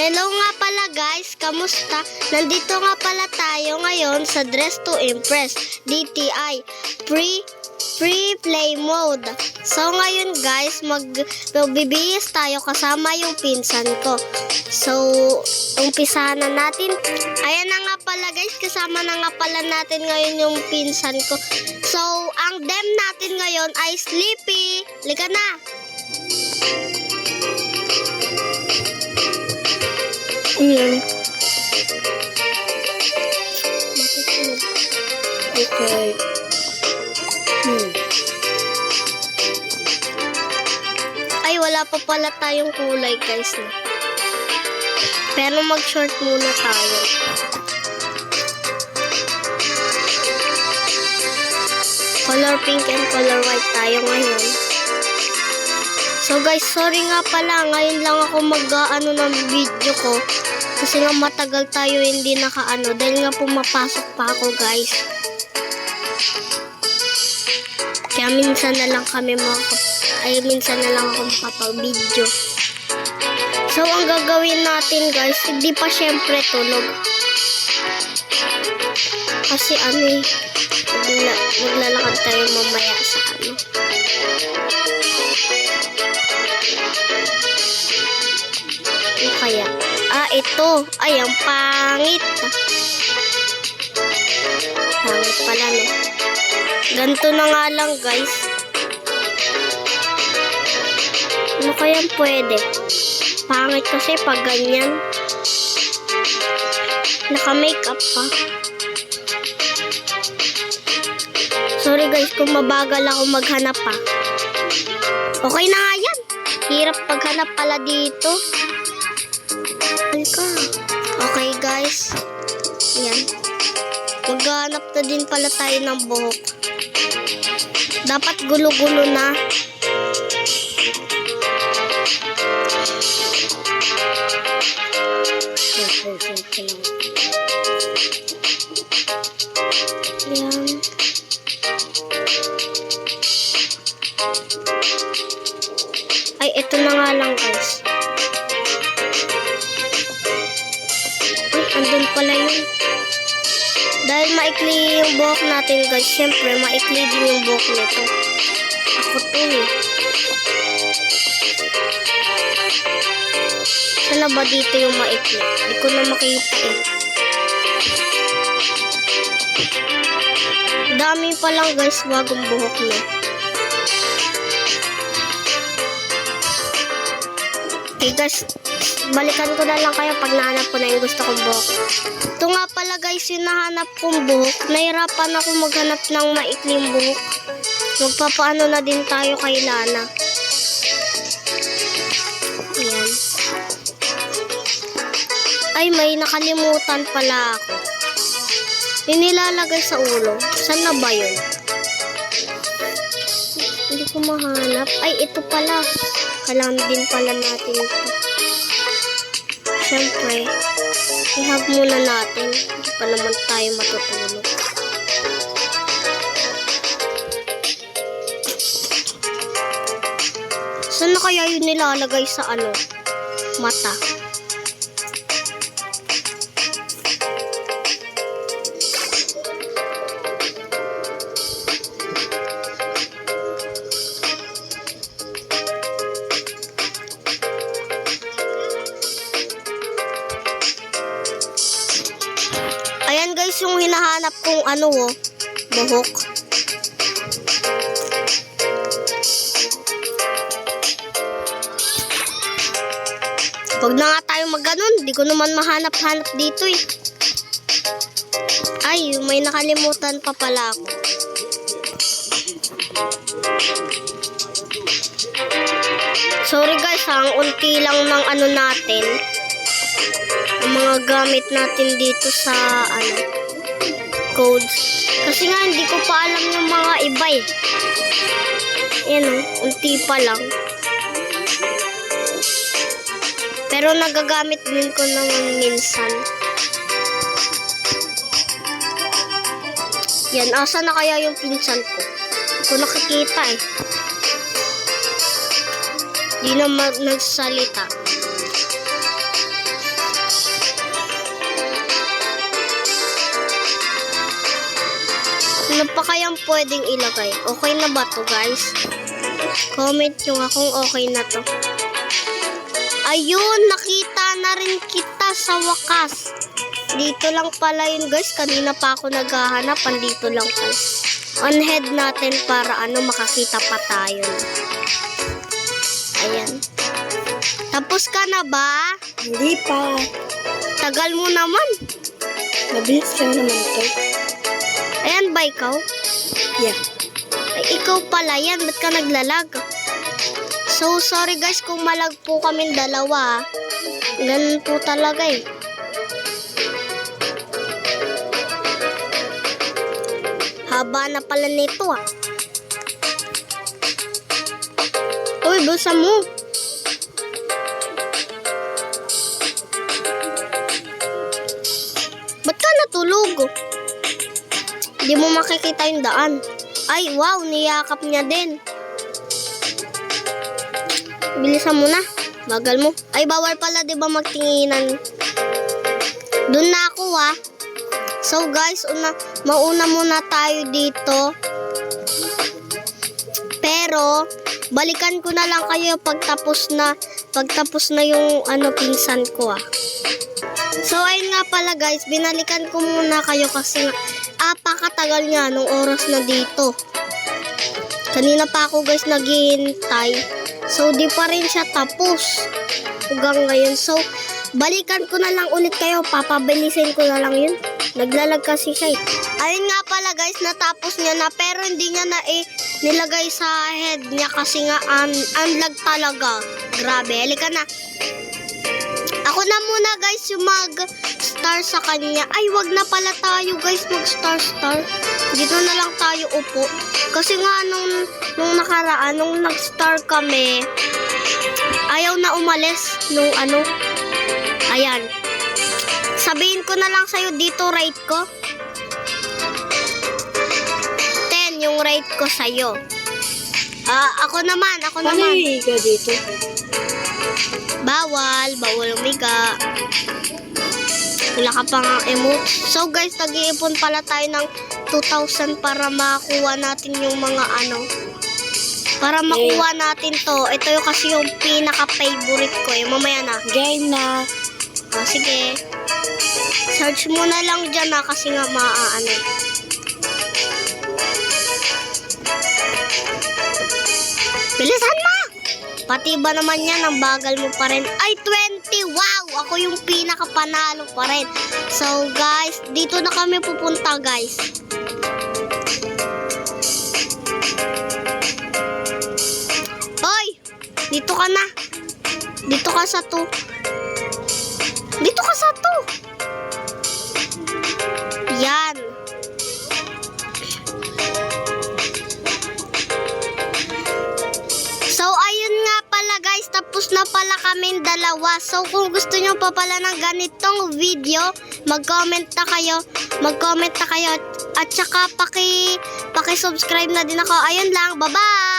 Hello nga pala guys, kamusta? Nandito nga pala tayo ngayon sa Dress to Impress DTI Free Play Mode. So ngayon guys, magbibihis tayo kasama yung pinsan ko. So, umpisahan na natin. Ayan na nga pala guys, kasama na nga pala natin ngayon yung pinsan ko. So, ang dem natin ngayon ay Sleepy. Lika na! Ayan. Okay. Ay, wala pa pala tayong kulay guys. Pero mag-short muna tayo. Color pink and color white tayo ngayon. So guys, sorry nga pala, ngayon lang ako mag-ano ng video ko. Kasi nga matagal tayo hindi nakaano. Dahil nga pumapasok pa ako guys. Kaya minsan na lang kami minsan na lang ako makapag-video. So ang gagawin natin guys, hindi pa syempre tulog. Kasi maglalakad tayo mamaya sa kaya. Ito. Ay, ang pangit. Pangit pala, no? Ganito na nga lang, guys. Ano kayang pwede? Pangit kasi pag ganyan. Naka-makeup pa. Sorry, guys, kung mabagal ako maghanap pa. Okay na nga yan. Hirap paghanap pala dito. Okay guys, ayan, maghanap na din pala tayo ng buhok. Dapat gulo-gulo na. Ayan. Ay, ito na nga lang guys. Andun pala yun. Dahil maikli yung buhok natin guys, syempre maikli din yung buhok nito. Ako to eh. Sana ba dito yung maikli? Hindi ko na makita eh. Dami pa lang guys bagong buhok na. Okay guys, balikan ko na lang kayo pag nahanap ko na yung gusto kong buhok. Ito nga pala guys, yung nahanap kong buhok. Nahirapan ako maghanap ng maikling buhok. Magpapaano na din tayo kay Lana. Ayan. Ay, may nakalimutan pala ako. Yung nilalagay sa ulo. Saan na ba yun? Hindi ko mahanap. Ay, ito pala. Kailangan din pala natin ito. Siyempre, ihag muna natin. Hindi pa naman tayo matutulog. Saan na kaya yun nilalagay sa mata? Ayan guys, yung hinahanap kong buhok. Huwag na nga tayo mag-ganon. Di ko naman mahanap-hanap dito eh. Ay, may nakalimutan pa pala ako. Sorry guys, ang unti lang ng natin. Ang mga gamit natin dito sa codes. Kasi nga hindi ko pa alam yung mga iba eh. Ayan unti pa lang. Pero nagagamit din ko naman minsan. Yan, asa na kaya yung pinsan ko? Hindi ko nakikita eh. Di na nagsalita. Ano pa kayang pwedeng ilagay? Okay na ba to, guys? Comment nyo nga kung okay na to. Ayun, nakita na rin kita sa wakas. Dito lang pala yun, guys. Kanina pa ako naghahanap. Andito lang pala. On head natin para makakita pa tayo. Ayan. Tapos ka na ba? Hindi pa. Tagal mo naman. Mabilis lang naman to. Ayan ba ikaw? Yeah. Ay, ikaw pala yan. Ba't ka naglalag? So, sorry guys kung malag po kaming dalawa. Ganun po talaga eh. Haba na pala nito ah. Uy, basa mo. Ba't ka natulog? Hindi mo makikita yung daan. Ay, wow, niyakap niya din. Bilisan mo na. Bagal mo. Ay, bawal pala, di ba, magtinginan? Doon na ako, ah. So, guys, mauna muna tayo dito. Pero, balikan ko na lang kayo pagtapos na yung pinsan ko, ah. So, ayun nga pala, guys, binalikan ko muna kayo kasi apakatagal niya nung oras na dito. Kanina pa ako, guys, naghihintay. So, di pa rin siya tapos hanggang ngayon. So, balikan ko na lang ulit kayo. Papabilisin ko na lang yun. Naglalag kasi siya eh. Ayun nga pala guys, natapos niya na. Pero hindi niya na nilagay sa head niya kasi nga unlag talaga. Grabe, halika na. Ako na muna guys yung mag-star sa kanya. Ay, wag na pala tayo guys mag-star. Dito na lang tayo upo. Kasi nga nung nakaraan, nung nag-star kami, ayaw na umalis nung ayan. Sabihin ko na lang sa'yo dito rate ko. 10 yung rate ko sa'yo. Ako naman. Paano hihiga dito? Bawal umiga. Wala ka pang emote. So guys, nag-iipon pala tayo ng 2,000 para makuha natin yung mga para makuha natin to. Ito yung kasi yung pinaka-favorite ko. Mamaya na. Game na. Sige. Search mo na lang dyan kasi nga Bilisan mo! Pati ba naman yan, ang bagal mo pa rin. Ay, 20! Wow! Ako yung pinaka-panalo pa rin. So, guys, dito na kami pupunta, guys. Hoy! Dito ka na. Dito ka sa 2. Dito ka sa 2. Yan. So, ayun nga pala guys, tapos na pala kaming dalawa. So, kung gusto nyo pa pala ng ganitong video, mag-comment na kayo. At saka paki-subscribe na din ako. Ayun lang, bye-bye!